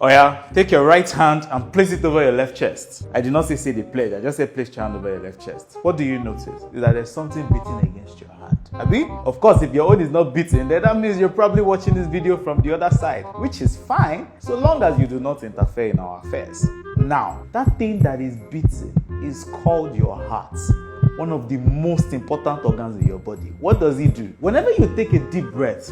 Oh yeah, take your right hand and place it over your left chest. I did not say the pledge, I just said place your hand over your left chest. What do you notice? Is that there's something beating against your hand. Abi? Of course, if your own is not beating, then that means you're probably watching this video from the other side, which is fine, so long as you do not interfere in our affairs. Now, that thing that is beating is called your heart. One of the most important organs in your body. What does it do? Whenever you take a deep breath,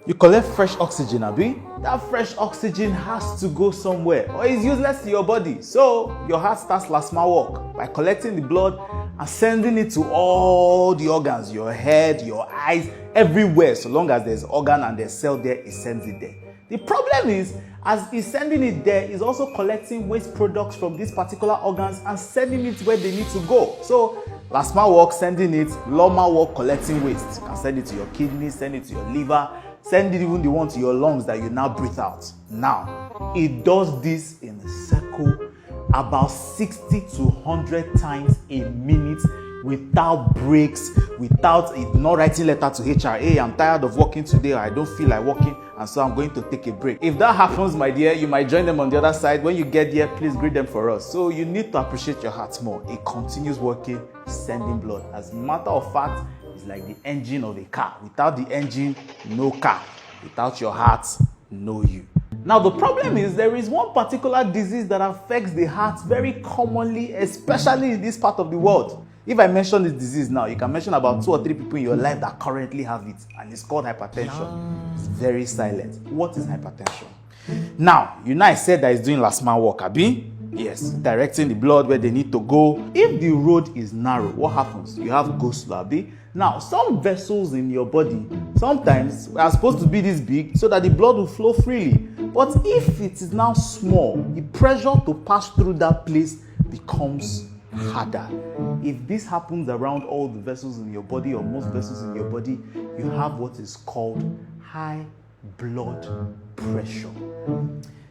you collect fresh oxygen, Abi. That fresh oxygen has to go somewhere or is useless to your body. So your heart starts plasma work by collecting the blood and sending it to all the organs, your head, your eyes, everywhere. So long as there's organ and there's cell there, it sends it there. The problem is, as it's sending it there, it's also collecting waste products from these particular organs and sending it where they need to go. So plasma work, sending it, loma work, collecting waste. You can send it to your kidneys, send it to your liver, send it even the one to your lungs that you now breathe out. Now, it does this in a circle about 60 to 100 times a minute without breaks, without it not writing letter to HR. Hey, I'm tired of working today, or I don't feel like working, and so I'm going to take a break. If that happens, my dear, you might join them on the other side. When you get there, please greet them for us. So you need to appreciate your heart more. It continues working, sending blood. As a matter of fact, it's like the engine of a car. Without the engine, no car. Without your heart, no you. Now, the problem is there is one particular disease that affects the heart very commonly, especially in this part of the world. If I mention this disease now, you can mention about 2 or 3 people in your life that currently have it, and it's called hypertension. It's very silent. What is hypertension? Now, you know I said that it's doing last man work, Abi? Yes, directing the blood where they need to go. If the road is narrow, what happens? You have go slow, Abi? Now, some vessels in your body sometimes are supposed to be this big so that the blood will flow freely. But if it is now small, the pressure to pass through that place becomes harder. If this happens around all the vessels in your body or most vessels in your body, you have what is called high blood pressure.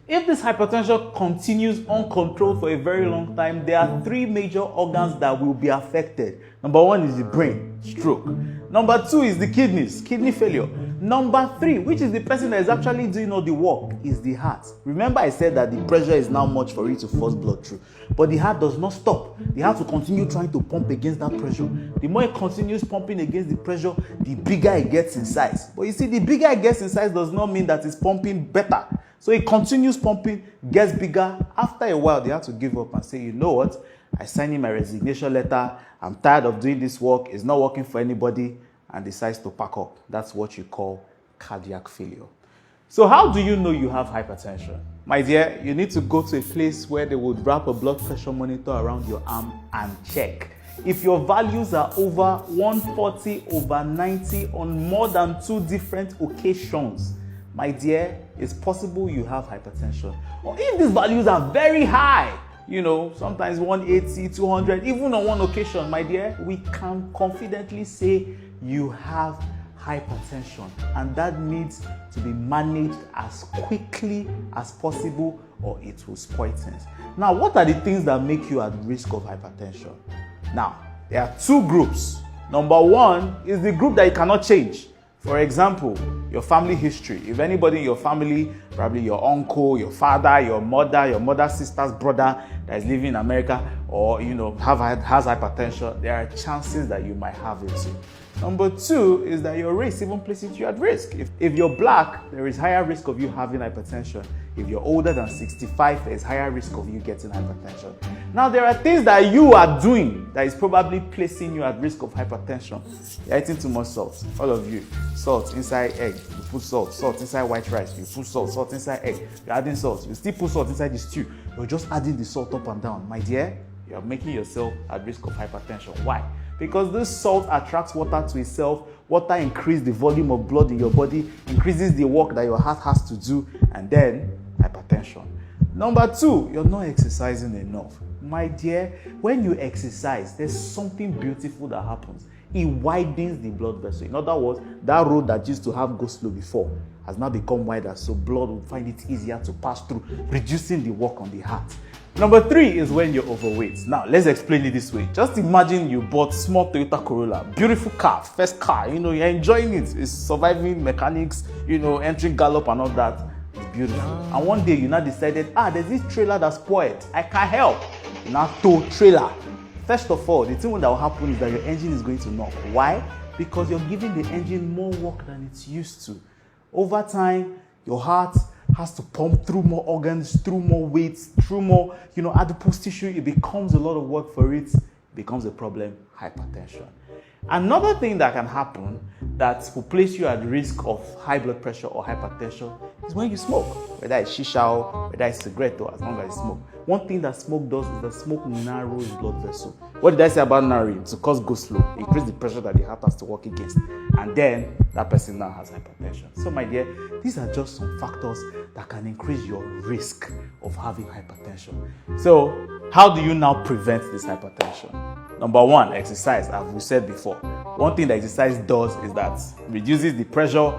If this hypertension continues uncontrolled for a very long time, there are 3 major organs that will be affected. Number 1 is the brain, stroke. Number 2 is the kidneys, kidney failure. Number 3, which is the person that is actually doing all the work, is the heart. Remember I said that the pressure is now much for it to force blood through. But the heart does not stop. The heart will continue trying to pump against that pressure. The more it continues pumping against the pressure, the bigger it gets in size. But you see, the bigger it gets in size does not mean that it's pumping better. So it continues pumping, gets bigger. After a while, they have to give up and say, you know what? I signed in my resignation letter. I'm tired of doing this work. It's not working for anybody, and decides to pack up. That's what you call cardiac failure. So how do you know you have hypertension? My dear, you need to go to a place where they would wrap a blood pressure monitor around your arm and check. If your values are over 140 over 90 on more than 2 different occasions, my dear, it's possible you have hypertension. Or if these values are very high, sometimes 180, 200, even on one occasion, my dear, we can confidently say you have hypertension, and that needs to be managed as quickly as possible or it will spoil things. Now, what are the things that make you at risk of hypertension? Now, there are 2 groups. Number 1 is the group that you cannot change. For example, your family history. If anybody in your family, probably your uncle, your father, your mother's sister's brother that is living in America or, has hypertension, there are chances that you might have it too. Number 2 is that your race even places you at risk. If you're black, there is higher risk of you having hypertension. If you're older than 65, there is higher risk of you getting hypertension. Now, there are things that you are doing that is probably placing you at risk of hypertension. You're eating too much salt, all of you. Salt inside egg, you put salt. Salt inside white rice, you put salt. Salt inside egg, you're adding salt. You still put salt inside the stew. You're just adding the salt up and down. My dear, you're making yourself at risk of hypertension. Why? Because this salt attracts water to itself. Water increases the volume of blood in your body, increases the work that your heart has to do, and then hypertension. Number 2, you're not exercising enough. My dear, when you exercise, there's something beautiful that happens. It widens the blood vessel. In other words, that road that used to have go slow before has now become wider, so blood will find it easier to pass through, reducing the work on the heart. Number 3 is when you're overweight. Now, let's explain it this way. Just imagine you bought small Toyota Corolla, beautiful car, first car, you're enjoying it. It's surviving mechanics, entering gallop and all that. The beautiful. And one day you now decided, there's this trailer that's spoiled. I can't help. You now tow trailer. First of all, the thing that will happen is that your engine is going to knock. Why? Because you're giving the engine more work than it's used to. Over time, your heart has to pump through more organs, through more weights, through more, adipose tissue. It becomes a lot of work for it. It becomes a problem, hypertension. Another thing that can happen that will place you at risk of high blood pressure or hypertension is when you smoke, whether it's shisha or whether it's cigarette, or as long as you smoke. One thing that smoke does is that smoke narrows blood vessel. What did I say about narrowing? To cause go slow. It increases the pressure that the heart has to work against. And then that person now has hypertension. So my dear, these are just some factors that can increase your risk of having hypertension. So how do you now prevent this hypertension? Number one, exercise, as we said before. One thing that exercise does is that it reduces the pressure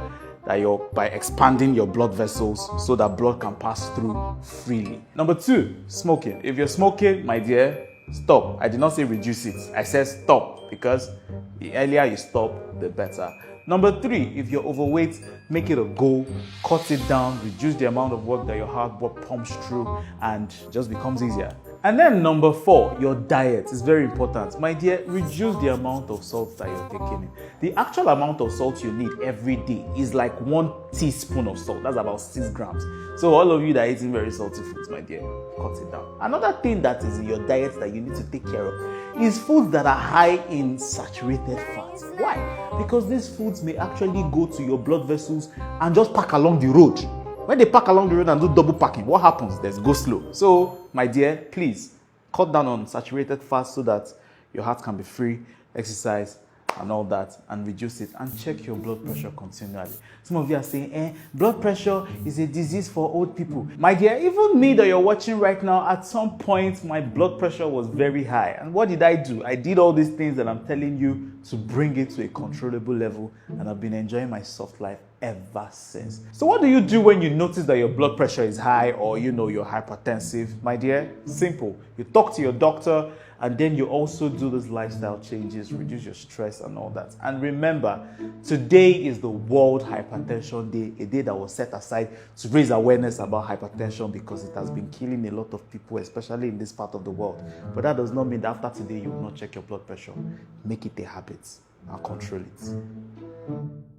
by expanding your blood vessels so that blood can pass through freely. Number two, smoking. If you're smoking, my dear, stop. I did not say reduce it. I said stop, because the earlier you stop, the better. Number three, if you're overweight, make it a goal, cut it down, reduce the amount of work that your heart pumps through, and it just becomes easier. And then number four, your diet is very important. My dear, reduce the amount of salt that you're taking in. The actual amount of salt you need every day is like 1 teaspoon of salt. That's about 6 grams. So all of you that are eating very salty foods, my dear, cut it down. Another thing that is in your diet that you need to take care of is foods that are high in saturated fats. Why? Because these foods may actually go to your blood vessels and just pack along the road. When they pack along the road and do double packing, what happens? There's go slow. So, my dear, please cut down on saturated fats so that your heart can be free, exercise, and all that, and reduce it, and check your blood pressure continually. Some of you are saying, blood pressure is a disease for old people. My dear, even me that you're watching right now, at some point, my blood pressure was very high. And what did I do? I did all these things that I'm telling you to bring it to a controllable level, and I've been enjoying my soft life ever since. So what do you do when you notice that your blood pressure is high, or you're hypertensive? My dear, simple. You talk to your doctor, and then you also do those lifestyle changes, reduce your stress and all that. And remember, today is the World Hypertension Day, a day that was set aside to raise awareness about hypertension, because it has been killing a lot of people, especially in this part of the world. But that does not mean that after today you will not check your blood pressure. Make it a habit and control it.